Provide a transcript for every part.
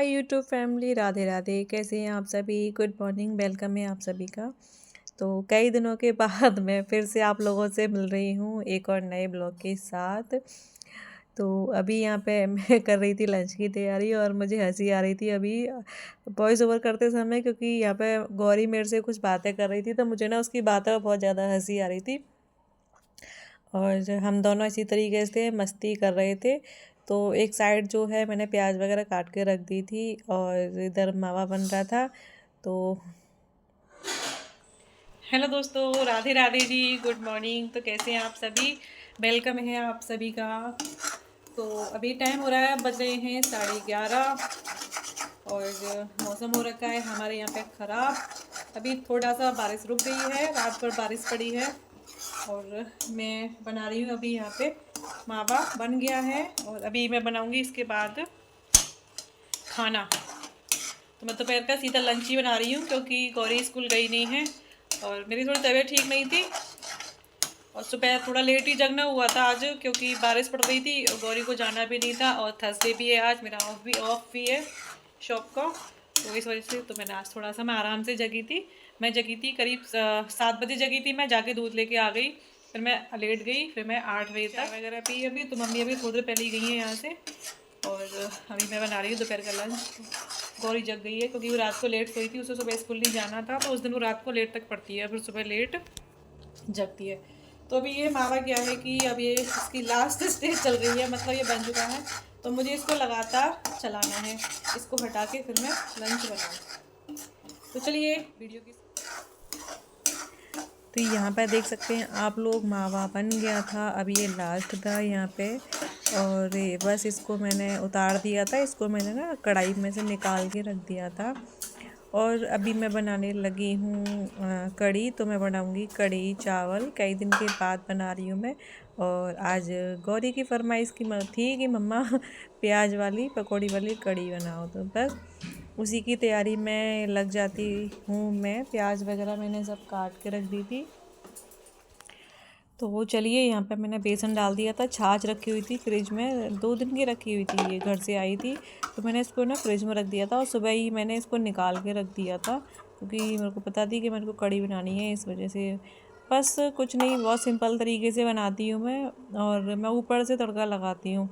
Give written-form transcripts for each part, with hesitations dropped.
Hi YouTube family, Radhe Radhe. कैसे हैं आप सभी? गुड मॉर्निंग, वेलकम है आप सभी का। तो कई दिनों के बाद मैं फिर से आप लोगों से मिल रही हूँ एक और नए ब्लॉग के साथ। तो अभी यहाँ पे मैं कर रही थी लंच की तैयारी और मुझे हंसी आ रही थी अभी वॉइस ओवर करते समय, क्योंकि यहाँ पे गौरी मेरे से कुछ बातें कर रही थी तो मुझे ना उसकी बातों में बहुत ज़्यादा हंसी आ रही थी। और हम दोनों इसी तरीके से मस्ती कर रहे थे। तो एक साइड जो है मैंने प्याज वगैरह काट के रख दी थी और इधर मावा बन रहा था। तो हेलो दोस्तों, राधे राधे जी, गुड मॉर्निंग। तो कैसे हैं आप सभी? वेलकम है आप सभी का। तो अभी टाइम हो रहा है, बज रहे हैं 11:30 और मौसम हो रखा है हमारे यहाँ पे ख़राब। अभी थोड़ा सा बारिश रुक गई है, रात भर बारिश पड़ी है। और मैं बना रही हूँ अभी यहाँ पे मावा बन गया है और अभी मैं बनाऊँगी इसके बाद खाना। तो मैं दोपहर का सीधा लंच ही बना रही हूँ क्योंकि गौरी स्कूल गई नहीं है और मेरी थोड़ी तबीयत ठीक नहीं थी और सुबह थोड़ा लेट ही जगना हुआ था आज, क्योंकि बारिश पड़ रही थी और गौरी को जाना भी नहीं था और थर्सडे भी है आज, मेरा ऑफ भी है शॉप का। तो इस वजह से तो मैंने आज थोड़ा सा मैं आराम से जगी थी। मैं जगी थी करीब 7 बजे जगी थी, मैं जाके दूध लेके आ गई, फिर मैं लेट गई, फिर मैं 8 बजे तक वगैरह पी अभी। तो मम्मी अभी थोड़ी देर पहले ही गई है यहाँ से और अभी मैं बना रही हूँ दोपहर का लंच। गौरी जग गई है क्योंकि वो रात को लेट सोई थी, उसे सुबह स्कूल नहीं जाना था तो उस दिन वो रात को लेट तक पढ़ती है, फिर सुबह लेट जगती है। तो अभी ये मावा क्या है कि अब ये इसकी लास्ट स्टेज चल रही है, मतलब ये बन चुका है तो मुझे इसको लगातार चलाना है। इसको हटा के फिर मैं लंच बनाऊँ। तो चलिए वीडियो की। तो यहाँ पे देख सकते हैं आप लोग, मावा बन गया था, अब ये लास्ट था यहाँ पे। और ये बस इसको मैंने उतार दिया था, इसको मैंने ना कढ़ाई में से निकाल के रख दिया था। और अभी मैं बनाने लगी हूँ कढ़ी। तो मैं बनाऊँगी कढ़ी चावल, कई दिन के बाद बना रही हूँ मैं। और आज गौरी की फरमाइश की थी कि मम्मा प्याज वाली पकौड़ी वाली कढ़ी बनाओ, तो बस उसी की तैयारी में लग जाती हूँ मैं। प्याज वगैरह मैंने सब काट के रख दी थी। तो वो चलिए, यहाँ पे मैंने बेसन डाल दिया था, छाछ रखी हुई थी फ्रिज में, 2 दिन की रखी हुई थी, ये घर से आई थी तो मैंने इसको ना फ्रिज में रख दिया था और सुबह ही मैंने इसको निकाल के रख दिया था क्योंकि मेरे को पता थी कि मेरे को कढ़ी बनानी है, इस वजह से। बस कुछ नहीं, बहुत सिंपल तरीके से बनाती हूँ मैं। और मैं ऊपर से तड़का लगाती हूँ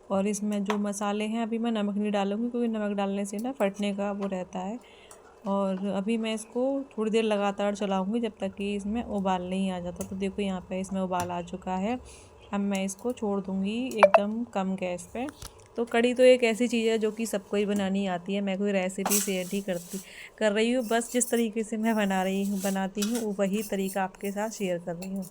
और इसमें जो मसाले हैं, अभी मैं नमक नहीं डालूँगी क्योंकि नमक डालने से ना फटने का वो रहता है। और अभी मैं इसको थोड़ी देर लगातार चलाऊंगी जब तक कि इसमें उबाल नहीं आ जाता। तो देखो यहाँ पे इसमें उबाल आ चुका है। अब मैं इसको छोड़ दूँगी एकदम कम गैस पे। तो कढ़ी तो एक ऐसी चीज़ है जो कि सबको ही बनानी आती है, मैं कोई रेसिपी शेयर नहीं कर रही हूँ, बस जिस तरीके से मैं बनाती हूँ वही तरीका आपके साथ शेयर कर रही हूँ।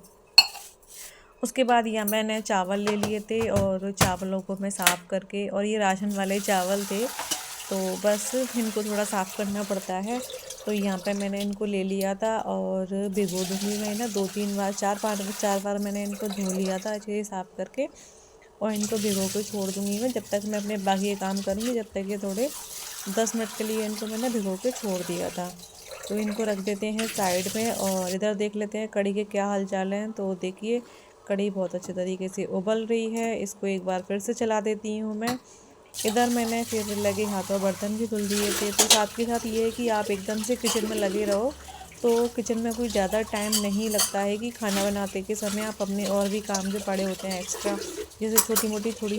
उसके बाद यहाँ मैंने चावल ले लिए थे और चावलों को मैं साफ़ करके, और ये राशन वाले चावल थे तो बस इनको थोड़ा साफ़ करना पड़ता है। तो यहाँ पे मैंने इनको ले लिया था और भिगो दूँगी मैं ना 2-3 बार, 4 बार मैंने इनको धो लिया था अच्छे से साफ़ करके। और इनको भिगो के छोड़ दूँगी मैं, जब तक मैं अपने बाकी ये काम करूँगी, जब तक ये थोड़े 10 मिनट के लिए इनको मैंने भिगो के छोड़ दिया था। तो इनको रख देते हैं साइड में और इधर देख लेते हैं कढ़ी के क्या हाल चाल हैं। तो देखिए कढ़ी बहुत अच्छे तरीके से उबल रही है, इसको एक बार फिर से चला देती हूँ मैं। इधर मैंने फिर लगे हाथों बर्तन भी धुल दिए थे। तो साथ के साथ ये है कि आप एकदम से किचन में लगे रहो तो किचन में कोई ज़्यादा टाइम नहीं लगता है कि खाना बनाते के समय आप अपने और भी काम जो पड़े होते हैं एक्स्ट्रा, जैसे छोटी मोटी थोड़ी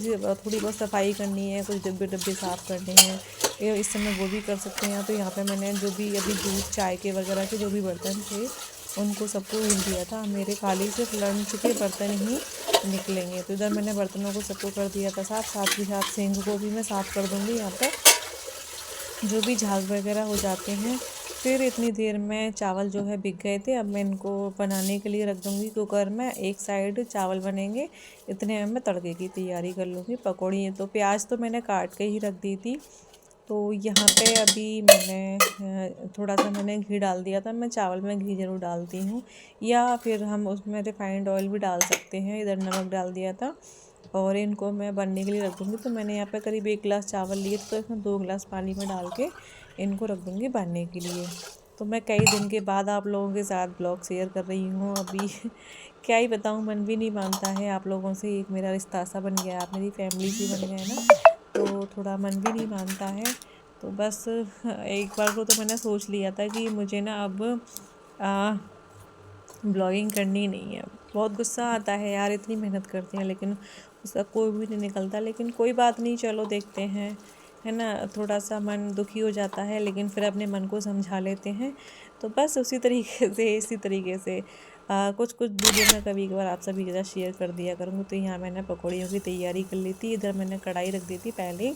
बहुत सफाई करनी है, कुछ डब्बे साफ़ करने हैं, ये इस समय वो भी कर सकते हैं। तो यहाँ पे मैंने जो भी अभी दूध चाय के वगैरह के जो भी बर्तन थे उनको सबको धुल दिया था। मेरे खाली सिर्फ लंच के बर्तन ही निकलेंगे। तो इधर मैंने बर्तनों को सबको कर दिया था साफ़, साथ ही साथ सिंक को भी मैं साफ़ कर दूँगी यहाँ पर, जो भी झाग वगैरह हो जाते हैं। फिर इतनी देर में चावल जो है बिक गए थे, अब मैं इनको बनाने के लिए रख दूँगी कुकर में। एक साइड चावल बनेंगे, इतने में मैं तड़के की तैयारी कर लूँगी पकौड़ी। तो प्याज तो मैंने काट के ही रख दी थी। तो यहाँ पे अभी मैंने थोड़ा सा मैंने घी डाल दिया था, मैं चावल में घी ज़रूर डालती हूँ, या फिर हम उसमें रिफाइंड ऑयल भी डाल सकते हैं। इधर नमक डाल दिया था और इनको मैं बनने के लिए रख दूँगी। तो मैंने यहाँ पे करीब 1 गिलास चावल लिए थे तो इसमें 2 गिलास पानी में डाल के इनको रख दूँगी बनने के लिए। तो मैं कई दिन के बाद आप लोगों के साथ ब्लॉग शेयर कर रही हूँ अभी क्या ही बताऊँ, मन भी नहीं मानता है। आप लोगों से एक मेरा रिश्ता सा बन गया, आप मेरी फैमिली सी बन गए ना, तो थोड़ा मन भी नहीं मानता है। तो बस एक बार को तो मैंने सोच लिया था कि मुझे ना अब ब्लॉगिंग करनी नहीं है। बहुत गुस्सा आता है यार, इतनी मेहनत करते हैं लेकिन उसका कोई भी नहीं निकलता। लेकिन कोई बात नहीं, चलो देखते हैं, है ना। थोड़ा सा मन दुखी हो जाता है लेकिन फिर अपने मन को समझा लेते हैं। तो बस इसी तरीके से कुछ कुछ वीडियो मैं कभी कभार आप सभी के साथ शेयर कर दिया करूँगी। तो यहाँ मैंने पकौड़ियों की तैयारी कर ली थी। इधर मैंने कढ़ाई रख दी थी पहले,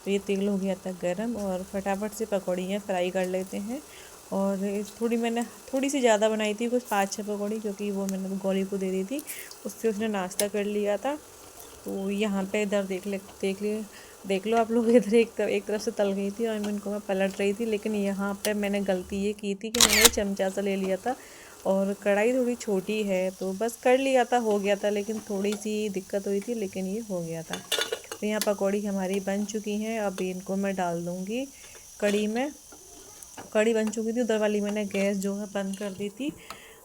तो ये तेल हो गया था गर्म और फटाफट से पकौड़ियाँ फ्राई कर लेते हैं। और मैंने थोड़ी सी ज़्यादा बनाई थी, कुछ 5-6 पकौड़ी, क्योंकि वो मैंने गौरी को दे दी थी, उससे उसने नाश्ता कर लिया था। तो यहाँ पे इधर देख लो आप लोग, इधर एक तरफ से तल गई थी और इनको मैं पलट रही थी। लेकिन यहाँ पे मैंने गलती ये की थी कि मैंने चमचा सा ले लिया था और कढ़ाई थोड़ी छोटी है, तो बस कर लिया था, हो गया था। लेकिन थोड़ी सी दिक्कत हुई थी, लेकिन ये हो गया था। तो यहाँ पकौड़ी हमारी बन चुकी हैं। अब इनको मैं डाल दूँगी कढ़ी में। कढ़ी बन चुकी थी, उधर वाली मैंने गैस जो है बंद कर दी थी,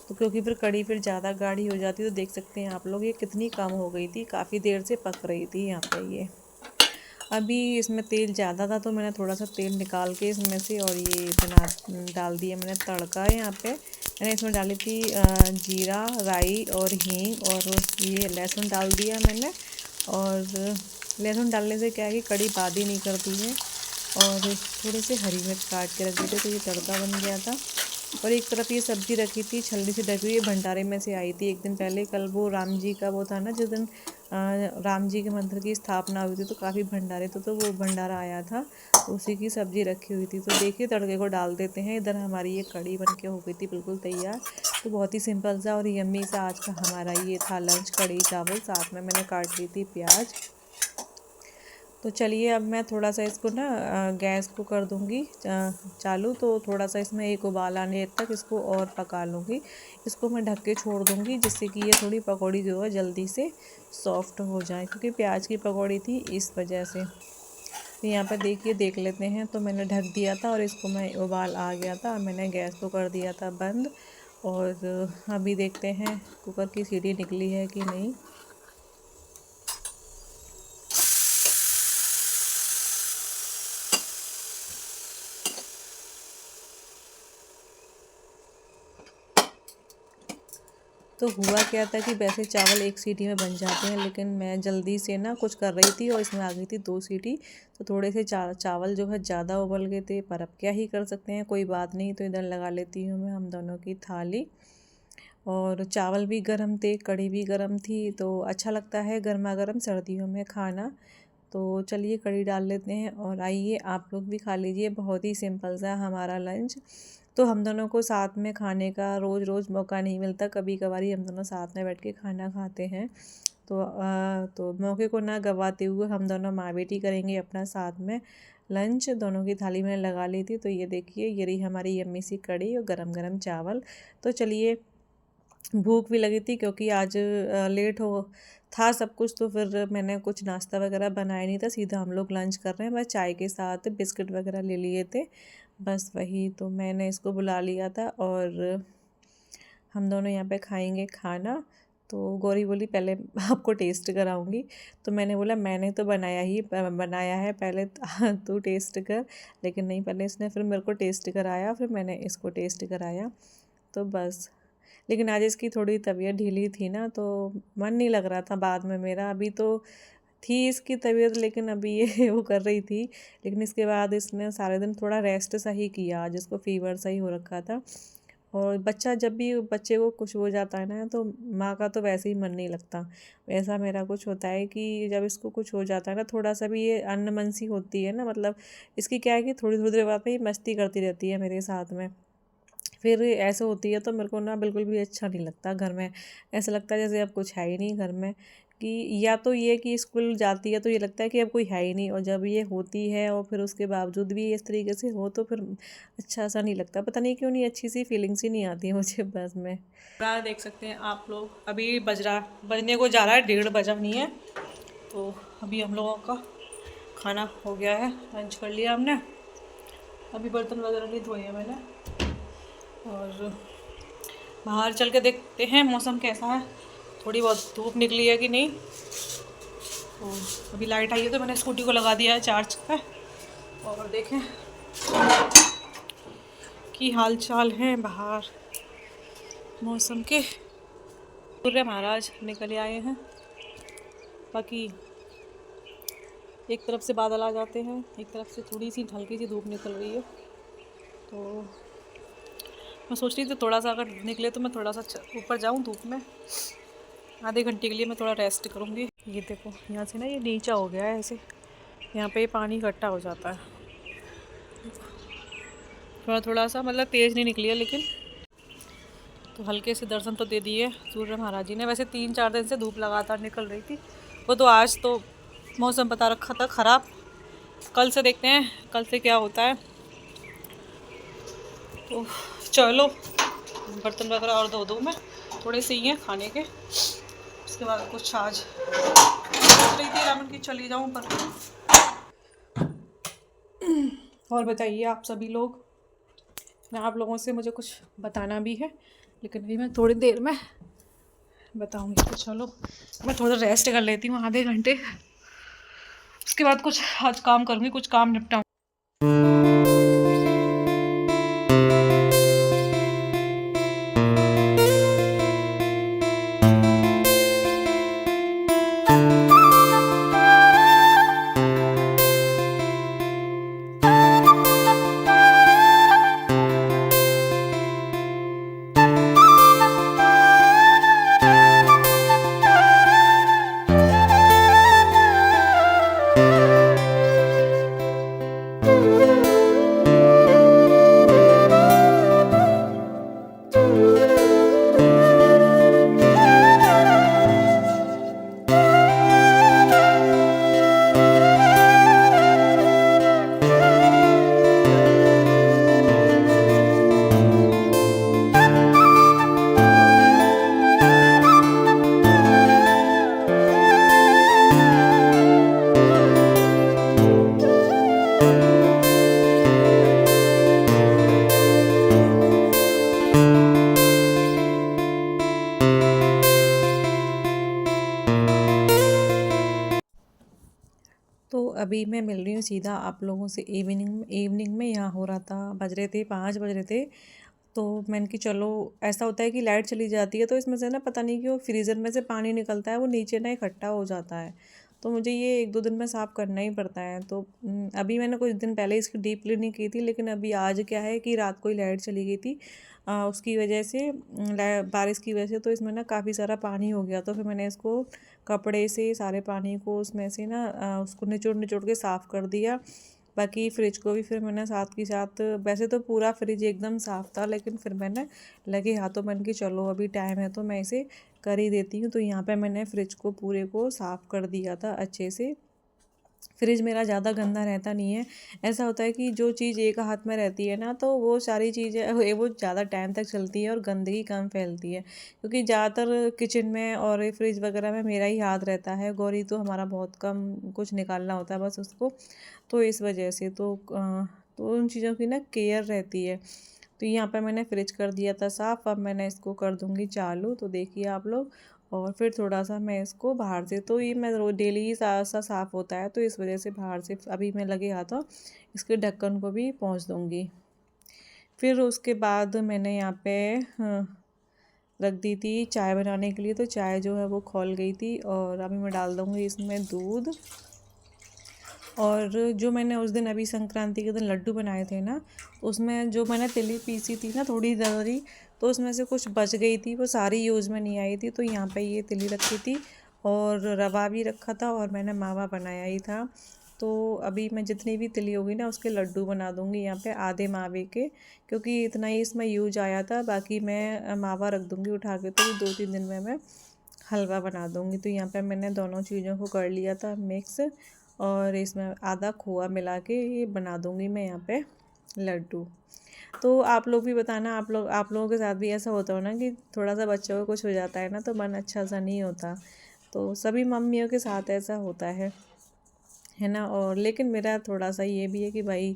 तो क्योंकि फिर कढ़ी फिर ज़्यादा गाढ़ी हो जाती। तो देख सकते हैं आप लोग ये कितनी कम हो गई थी, काफ़ी देर से पक रही थी यहाँ पे ये। अभी इसमें तेल ज़्यादा था तो मैंने थोड़ा सा तेल निकाल के इसमें से और ये डाल दिया मैंने तड़का। यहाँ पे मैंने इसमें डाली थी जीरा, राई और हींग, और ये लहसुन डाल दिया मैंने। और लहसुन डालने से क्या है कि कढ़ी बादी नहीं करती है। और थोड़े से हरी मिर्च काट के रख दी थी, तो ये तड़का बन गया था। और एक तरफ ये सब्ज़ी रखी थी छलनी से ढकी हुई, भंडारे में से आई थी एक दिन पहले। कल वो राम जी का वो था ना, जिस दिन राम जी के मंदिर की स्थापना हुई थी, तो काफ़ी भंडारे थे, तो वो भंडारा आया था, तो उसी की सब्ज़ी रखी हुई थी। तो देखिए तड़के को डाल देते हैं। इधर हमारी ये कढ़ी बन के हो गई थी बिल्कुल तैयार। तो बहुत ही सिंपल सा और यम्मी सा आज का हमारा ये था लंच, कढ़ी चावल, साथ में मैंने काट ली थी प्याज। तो चलिए अब मैं थोड़ा सा इसको ना गैस को कर दूँगी चालू। तो थोड़ा सा इसमें एक उबाल आने तक इसको और पका लूँगी। इसको मैं ढक के छोड़ दूँगी, जिससे कि ये थोड़ी पकौड़ी जो है जल्दी से सॉफ्ट हो जाए, क्योंकि प्याज की पकौड़ी थी इस वजह से। तो यहाँ पर देखिए देख लेते हैं। तो मैंने ढक दिया था और इसको मैं उबाल आ गया था, मैंने गैस को कर दिया था बंद। और अभी देखते हैं कुकर की सीटी निकली है कि नहीं। तो हुआ क्या था कि वैसे चावल एक सीटी में बन जाते हैं, लेकिन मैं जल्दी से ना कुछ कर रही थी और इसमें आ गई थी 2 सीटी। तो थोड़े से चावल जो है ज़्यादा उबल गए थे, पर अब क्या ही कर सकते हैं, कोई बात नहीं। तो इधर लगा लेती हूँ मैं हम दोनों की थाली। और चावल भी गर्म थे, कढ़ी भी गर्म थी, तो अच्छा लगता है गर्मा गर्म सर्दियों में खाना। तो चलिए कढ़ी डाल लेते हैं और आइए आप लोग भी खा लीजिए। बहुत ही सिंपल सा हमारा लंच। तो हम दोनों को साथ में खाने का रोज़ रोज़ मौका नहीं मिलता, कभी कभार ही हम दोनों साथ में बैठ के खाना खाते हैं। तो मौके को ना गवाते हुए हम दोनों माँ बेटी करेंगे अपना साथ में लंच। दोनों की थाली में लगा ली थी। तो ये देखिए ये रही हमारी यम्मी सी कढ़ी और गरम गरम चावल। तो चलिए, भूख भी लगी थी क्योंकि आज लेट हो था सब कुछ, तो फिर मैंने कुछ नाश्ता वगैरह बनाया नहीं था, सीधा हम लोग लंच कर रहे हैं। बस चाय के साथ बिस्किट वगैरह ले लिए थे, बस वही। तो मैंने इसको बुला लिया था और हम दोनों यहाँ पे खाएंगे खाना। तो गौरी बोली पहले आपको टेस्ट कराऊंगी। तो मैंने बोला मैंने तो बनाया है, पहले तू टेस्ट कर। लेकिन नहीं, पहले इसने फिर मेरे को टेस्ट कराया, फिर मैंने इसको टेस्ट कराया। तो बस, लेकिन आज इसकी थोड़ी तबीयत ढीली थी ना, तो मन नहीं लग रहा था बाद में मेरा। अभी तो थी इसकी तबीयत, लेकिन अभी ये वो कर रही थी। लेकिन इसके बाद इसने सारे दिन थोड़ा रेस्ट सा ही किया, आज इसको फीवर सा ही हो रखा था। और जब भी बच्चे को कुछ हो जाता है ना, तो माँ का तो वैसे ही मन नहीं लगता। वैसा मेरा कुछ होता है कि जब इसको कुछ हो जाता है ना, थोड़ा सा भी ये अनमन सी होती है ना, मतलब इसकी क्या है कि थोड़ी थोड़ी देर बाद में ये मस्ती करती रहती है मेरे साथ में। फिर ऐसे होती है तो मेरे को ना बिल्कुल भी अच्छा नहीं लगता घर में। ऐसा लगता है जैसे अब कुछ है ही नहीं घर में। कि या तो ये कि स्कूल जाती है तो ये लगता है कि अब कोई है ही नहीं, और जब ये होती है और फिर उसके बावजूद भी इस तरीके से हो, तो फिर अच्छा सा नहीं लगता। पता नहीं क्यों, नहीं अच्छी सी फीलिंग्स ही नहीं आती है मुझे बस में। देख सकते हैं आप लोग, अभी बजने को जा रहा है, 1:30 बजा नहीं है। तो अभी हम लोगों का खाना हो गया है, लंच कर लिया हमने। अभी बर्तन वगैरह नहीं धोए हैं मैंने। और बाहर चल के देखते हैं मौसम कैसा है, थोड़ी बहुत धूप निकली है कि नहीं। तो अभी लाइट आई है तो मैंने स्कूटी को लगा दिया है चार्ज पे, और देखें कि हाल चाल है बाहर मौसम के। सूर्य महाराज निकल आए हैं, बाकी एक तरफ से बादल आ जाते हैं, एक तरफ से थोड़ी सी हल्की सी धूप निकल रही है। तो मैं सोच रही थी थोड़ा सा अगर निकले तो मैं थोड़ा सा ऊपर जाऊं धूप में, आधे घंटे के लिए मैं थोड़ा रेस्ट करूंगी। ये देखो यहाँ से ना ये नीचा हो गया है ऐसे, यहाँ पे पानी इकट्ठा हो जाता है। थोड़ा थोड़ा सा मतलब तेज़ नहीं निकली है लेकिन, तो हल्के से दर्शन तो दे दिए सूर्य महाराज जी ने। वैसे 3-4 दिन से धूप लगातार निकल रही थी, वो तो आज तो मौसम बता रखा था ख़राब। कल से देखते हैं कल से क्या होता है। तो चलो बर्तन वगैरह और धो दूँ मैं, थोड़े से ही हैं खाने के। उसके बाद कुछ आज सोच रही थी रामन की चली जाऊँ पर। और बताइए आप सभी लोग, मैं आप लोगों से मुझे कुछ बताना भी है लेकिन अभी मैं थोड़ी देर में बताऊंगी। तो चलो मैं थोड़ा रेस्ट कर लेती हूँ आधे घंटे, उसके बाद कुछ आज काम करूँगी, कुछ काम निपटाऊँ। तो अभी मैं मिल रही हूँ सीधा आप लोगों से इवनिंग में। यहाँ हो रहा था, बज रहे थे 5 बज रहे थे। तो मैंने कि चलो, ऐसा होता है कि लाइट चली जाती है तो इसमें से ना पता नहीं क्यों फ्रीज़र में से पानी निकलता है, वो नीचे ना इकट्ठा हो जाता है। तो मुझे ये 1-2 दिन में साफ़ करना ही पड़ता है। तो अभी मैंने कुछ दिन पहले इसकी डीप क्लीनिंग की थी, लेकिन अभी आज क्या है कि रात को ही लाइट चली गई थी। उसकी वजह से बारिश की वजह से तो इसमें ना काफ़ी सारा पानी हो गया। तो फिर मैंने इसको कपड़े से सारे पानी को उसमें से ना उसको निचोड़ निचोड़ के साफ़ कर दिया। बाकी फ्रिज को भी फिर मैंने साथ के साथ, वैसे तो पूरा फ्रिज एकदम साफ़ था लेकिन फिर मैंने लगे हाथों मैंने कि चलो अभी टाइम है तो मैं इसे कर ही देती हूँ। तो यहाँ पे मैंने फ्रिज को पूरे को साफ़ कर दिया था अच्छे से। फ्रिज मेरा ज़्यादा गंदा रहता नहीं है। ऐसा होता है कि जो चीज़ एक हाथ में रहती है ना, तो वो सारी चीज़ें वो ज़्यादा टाइम तक चलती है और गंदगी कम फैलती है। क्योंकि ज़्यादातर किचन में और फ्रिज वगैरह में मेरा ही हाथ रहता है। गौरी तो हमारा बहुत कम कुछ निकालना होता है बस उसको। तो इस वजह से तो उन चीज़ों की ना केयर रहती है। तो यहाँ पे मैंने फ्रिज कर दिया था साफ़, अब मैंने इसको कर दूँगी चालू। तो देखिए आप लोग, और फिर थोड़ा सा मैं इसको बाहर से, तो ये मैं रोज़ डेली ही साफ़ होता है तो इस वजह से बाहर से अभी मैं लगे हाथों इसके ढक्कन को भी पोंछ दूँगी। फिर उसके बाद मैंने यहाँ पे रख दी थी चाय बनाने के लिए। तो चाय जो है वो खौल गई थी और अभी मैं डाल दूँगी इसमें दूध। और जो मैंने उस दिन अभी संक्रांति के दिन लड्डू बनाए थे ना, उसमें जो मैंने तिली पीसी थी ना थोड़ी दरदरी, तो उसमें से कुछ बच गई थी, वो सारी यूज़ में नहीं आई थी। तो यहाँ पे ये तिली रखी थी और रवा भी रखा था और मैंने मावा बनाया ही था। तो अभी मैं जितनी भी तिली होगी ना उसके लड्डू बना दूँगी यहाँ पे आधे मावे के, क्योंकि इतना ही इसमें यूज आया था। बाकी मैं मावा रख दूँगी उठा के, तो 2-3 दिन में मैं हलवा बना दूँगी। तो यहाँ पे मैंने दोनों चीज़ों को कर लिया था मिक्स, और इसमें आधा खोआ मिला के ये बना दूँगी मैं यहाँ पे लड्डू। तो आप लोग भी बताना, आप लोगों के साथ भी ऐसा होता हो ना कि थोड़ा सा बच्चों को कुछ हो जाता है ना तो मन अच्छा सा नहीं होता। तो सभी मम्मियों के साथ ऐसा होता है ना। और लेकिन मेरा थोड़ा सा ये भी है कि भाई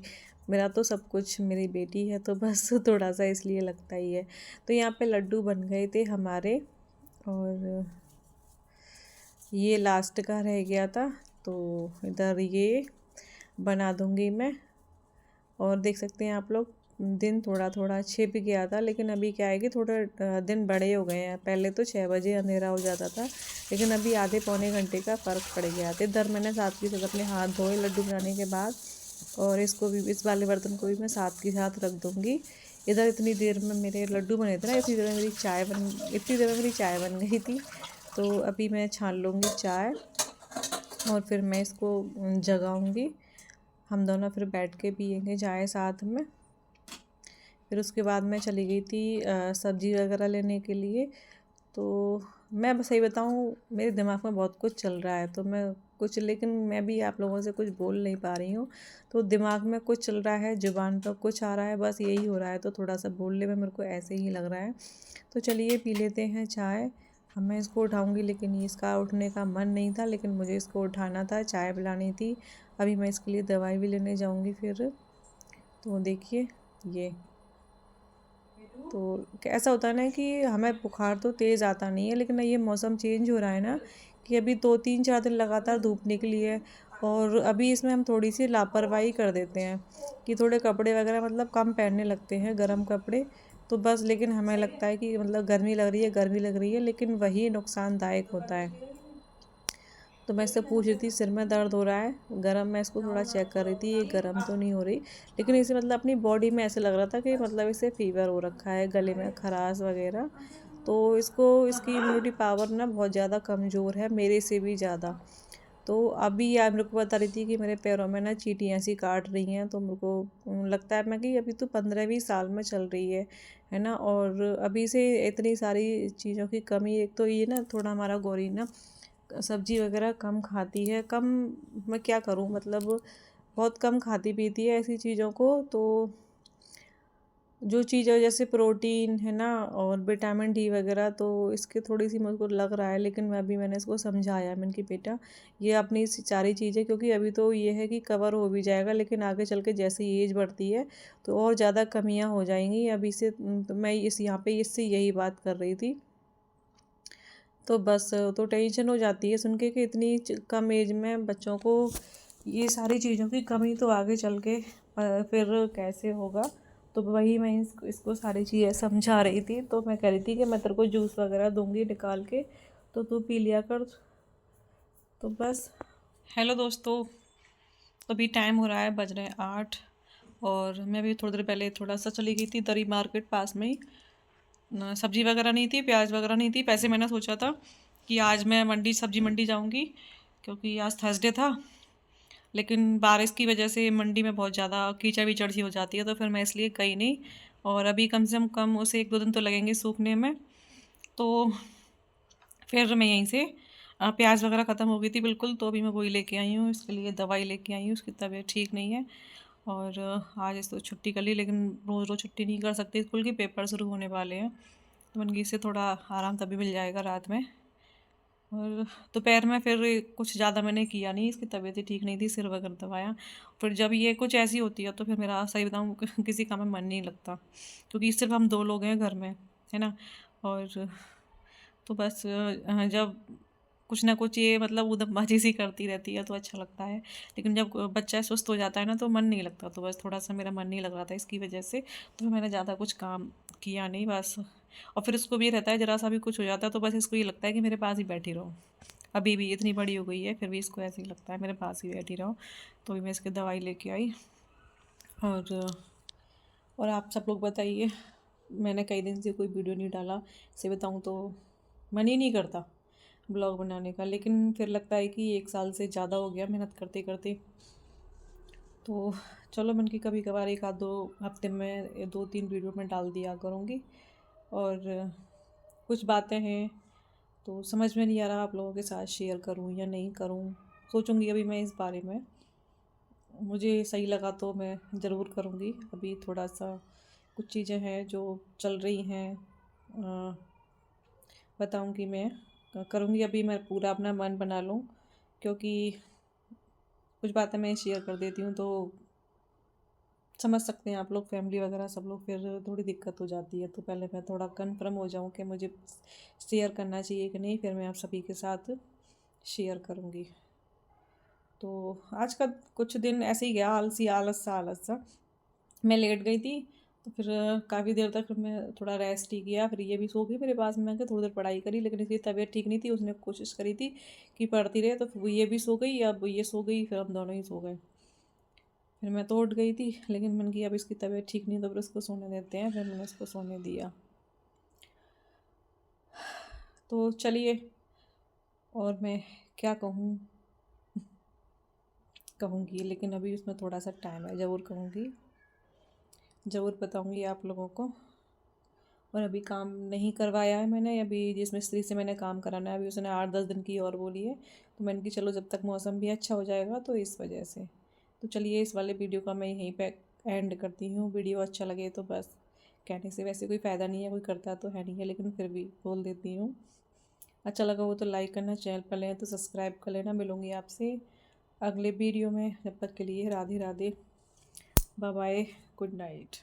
मेरा तो सब कुछ मेरी बेटी है, तो बस थोड़ा सा इसलिए लगता ही है। तो यहाँ पे लड्डू बन गए थे हमारे, और ये लास्ट का रह गया था। तो इधर ये बना दूँगी मैं और देख सकते हैं आप लोग दिन थोड़ा थोड़ा छिप गया था, लेकिन अभी क्या है कि थोड़ा दिन बड़े हो गए हैं। पहले तो 6 बजे अंधेरा हो जाता था, लेकिन अभी आधे पौने घंटे का फ़र्क पड़ गया है। इधर मैंने साथ के साथ अपने हाथ धोए लड्डू बनाने के बाद, और इसको भी, इस वाले बर्तन को भी मैं साथ के साथ रख दूँगी। इधर इतनी देर में मेरे लड्डू बने थे ना, इतनी देर में मेरी चाय बन गई थी। तो अभी मैं छान लूँगी चाय और फिर मैं इसको जगाऊँगी। हम दोनों फिर बैठ के पियेंगे चाय साथ में। फिर उसके बाद मैं चली गई थी सब्ज़ी वगैरह लेने के लिए। तो मैं बस सही बताऊँ, मेरे दिमाग में बहुत कुछ चल रहा है, तो लेकिन मैं भी आप लोगों से कुछ बोल नहीं पा रही हूँ। तो दिमाग में कुछ चल रहा है, ज़ुबान पर कुछ आ रहा है, बस यही हो रहा है। तो थोड़ा सा बोलने में मेरे को ऐसे ही लग रहा है। तो चलिए पी लेते हैं चाय। मैं इसको उठाऊँगी, लेकिन इसका उठने का मन नहीं था, लेकिन मुझे इसको उठाना था, चाय पिलानी थी। अभी मैं इसके लिए दवाई भी लेने जाऊँगी फिर। तो देखिए ये, तो ऐसा होता है ना कि हमें बुखार तो तेज़ आता नहीं है, लेकिन ये मौसम चेंज हो रहा है ना, कि अभी 2 3 4 दिन लगातार धूप निकली है, और अभी इसमें हम थोड़ी सी लापरवाही कर देते हैं कि थोड़े कपड़े वगैरह मतलब कम पहनने लगते हैं, गर्म कपड़े। तो बस, लेकिन हमें लगता है कि मतलब गर्मी लग रही है, लेकिन वही नुकसानदायक होता है। तो मैं इससे पूछ रही थी सिर में दर्द हो रहा है, गरम, मैं इसको थोड़ा चेक कर रही थी ये गरम तो नहीं हो रही, लेकिन इसे मतलब अपनी बॉडी में ऐसे लग रहा था कि मतलब इसे फीवर हो रखा है, गले में खराश वगैरह। तो इसकी इम्यूनिटी पावर ना बहुत ज़्यादा कमज़ोर है, मेरे से भी ज़्यादा। तो अभी यार मेरे को बता रही थी कि मेरे पैरों में ना चींटियाँ सी काट रही हैं, तो मेरे को लगता है मैं कि अभी तो 15वीं साल में चल रही है ना। और अभी से इतनी सारी चीज़ों की कमी, एक तो ये ना थोड़ा हमारा गौरी ना सब्जी वगैरह कम खाती है, कम, मैं क्या करूं, मतलब बहुत कम खाती पीती है ऐसी चीज़ों को। तो जो चीज़ है जैसे प्रोटीन है ना और विटामिन डी वगैरह, तो इसके थोड़ी सी मुझको लग रहा है, लेकिन मैंने इसको समझाया, मैंने कि बेटा ये अपनी सारी चीज़ें, क्योंकि अभी तो ये है कि कवर हो भी जाएगा, लेकिन आगे चल के जैसे एज बढ़ती है तो और ज़्यादा कमियां हो जाएंगी। अभी से तो मैं यहाँ पे इससे यही बात कर रही थी। तो बस, तो टेंशन हो जाती है सुन के कि इतनी कम एज में बच्चों को ये सारी चीज़ों की कमी, तो आगे चल के फिर कैसे होगा। तो वही मैं इसको सारी चीज़ें समझा रही थी। तो मैं कह रही थी कि मैं तेरे को जूस वगैरह दूंगी निकाल के, तो तू पी लिया कर। तो बस, हेलो दोस्तों, तो अभी टाइम हो रहा है, बज रहे हैं 8, और मैं भी थोड़ी देर पहले थोड़ा सा चली गई थी दरी मार्केट पास में ही। सब्जी वगैरह नहीं थी, प्याज वगैरह नहीं थी। पैसे मैंने सोचा था कि आज मैं सब्जी मंडी जाऊंगी, क्योंकि आज थर्सडे था, लेकिन बारिश की वजह से मंडी में बहुत ज़्यादा कीचड़ विचड़ सी हो जाती है, तो फिर मैं इसलिए गई नहीं। और अभी कम से कम उसे 1 2 दिन तो लगेंगे सूखने में। तो फिर मैं यहीं से प्याज वगैरह ख़त्म हो गई थी बिल्कुल, तो अभी मैं वही लेके आई हूँ, इसके लिए दवाई लेके आई हूँ, उसकी तबीयत ठीक नहीं है। और आज इसको छुट्टी कर ली, लेकिन रोज़ रोज़ छुट्टी नहीं कर सकती, स्कूल के पेपर शुरू होने वाले हैं, तो मैंने इससे थोड़ा आराम तभी मिल जाएगा रात में। और दोपहर में फिर कुछ ज़्यादा मैंने किया नहीं, इसकी तबीयत ही ठीक नहीं थी, सिर वगैरह दवाया। फिर जब ये कुछ ऐसी होती है तो फिर मेरा, सही बताऊँ, किसी काम में मन नहीं लगता, क्योंकि सिर्फ हम 2 लोग हैं घर में, है ना। और तो बस जब कुछ ना कुछ ये मतलब उधमबाजी सी करती रहती है तो अच्छा लगता है, लेकिन जब बच्चा सुस्त हो जाता है ना तो मन नहीं लगता। तो बस थोड़ा सा मेरा मन नहीं लग रहा था इसकी वजह से, तो मैंने ज़्यादा कुछ काम किया नहीं बस। और फिर उसको भी रहता है, ज़रा सा भी कुछ हो जाता है तो बस इसको ये लगता है कि मेरे पास ही बैठी रहो। अभी भी इतनी बड़ी हो गई है, फिर भी इसको ऐसे ही लगता है मेरे पास ही बैठी रहो। तो भी मैं इसकी दवाई लेके आई। और और आप सब लोग बताइए, मैंने कई दिन से कोई वीडियो नहीं डाला, से बताऊँ तो मन ही नहीं करता ब्लॉग बनाने का, लेकिन फिर लगता है कि 1 साल से ज़्यादा हो गया मेहनत करते करते। तो चलो, मन की कभी कभार 1 आध 2 हफ्ते में 2 3 वीडियो में डाल दिया करूँगी। और कुछ बातें हैं तो समझ में नहीं आ रहा आप लोगों के साथ शेयर करूँ या नहीं करूँ, सोचूंगी अभी मैं इस बारे में। मुझे सही लगा तो मैं ज़रूर करूँगी। अभी थोड़ा सा कुछ चीज़ें हैं जो चल रही हैं, बताऊँगी मैं, करूँगी। अभी मैं पूरा अपना मन बना लूँ, क्योंकि कुछ बातें मैं शेयर कर देती हूँ तो समझ सकते हैं आप लोग, फैमिली वगैरह सब लोग, फिर थोड़ी दिक्कत हो जाती है। तो पहले मैं थोड़ा कन्फर्म हो जाऊँ कि मुझे शेयर करना चाहिए कि नहीं, फिर मैं आप सभी के साथ शेयर करूँगी। तो आज का कुछ दिन ऐसे ही गया, आलस सा। मैं लेट गई थी, तो फिर काफ़ी देर तक मैं थोड़ा रेस्ट ही किया, फिर ये भी सो गई मेरे पास में आके, थोड़ी देर पढ़ाई करी, लेकिन इसकी तबीयत ठीक नहीं थी, उसने कोशिश करी थी कि पढ़ती रहे, तो फिर वो ये भी सो गई, अब ये सो गई, फिर हम दोनों ही सो गए। फिर मैं तो उठ गई थी, लेकिन मैंने कहा अब इसकी तबीयत ठीक नहीं, तो फिर उसको सोने देते हैं, फिर मैंने उसको सोने दिया। तो चलिए, और मैं क्या कहूँ, कहूँगी, लेकिन अभी उसमें थोड़ा सा टाइम है, ज़रूर कहूँगी, ज़रूर बताऊँगी आप लोगों को। और अभी काम नहीं करवाया है मैंने, अभी जिस मिस्त्री से मैंने काम कराना है, अभी उसने 8-10 दिन की और बोली है, तो मैंने कि चलो जब तक मौसम भी अच्छा हो जाएगा, तो इस वजह से। तो चलिए, इस वाले वीडियो का मैं यहीं पे एंड करती हूँ। वीडियो अच्छा लगे तो बस, कहने से वैसे कोई फ़ायदा नहीं है, कोई करता तो है नहीं है, लेकिन फिर भी बोल देती हूँ। अच्छा लगा हो तो लाइक करना, चैनल पर लें तो सब्सक्राइब कर लेना। मिलूँगी आपसे अगले वीडियो में, जब तक के लिए Radhe Radhe, bye bye, good night.